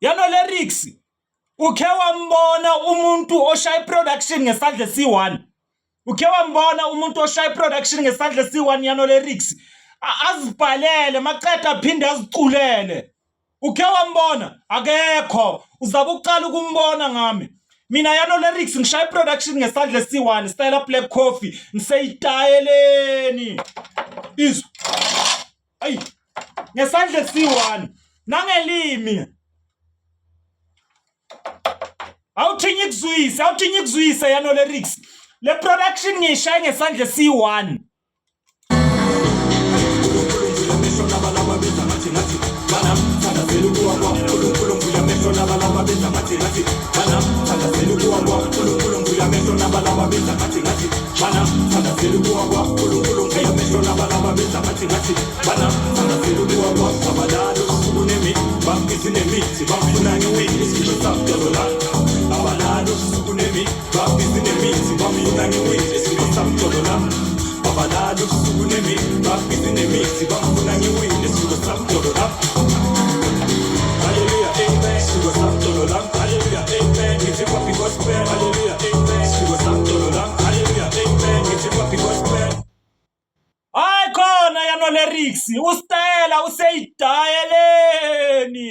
Yano-lyrics ukhe wambona umuntu oshaya production ngesandla C1. Ukhe wambona umuntu oshaya production ngesandla C1 Yano-lyrics azibhalele maqeda aphinde aziculele. Ukhe wambona? Akekho. Uzabe uqala ukumbona ngami. Mina Yano-lyrics ngishaya production ngesandla C1 style Black Coffee ngiseyitayeleni. Izwa. Ayi. Ngesandla C1 nangelimi. Awuthinyi kuzwisa Yano-lyrics. Le production ngishaya ngesandla C1. Ay khona Yano-lyrics, ustela useyidayeleni.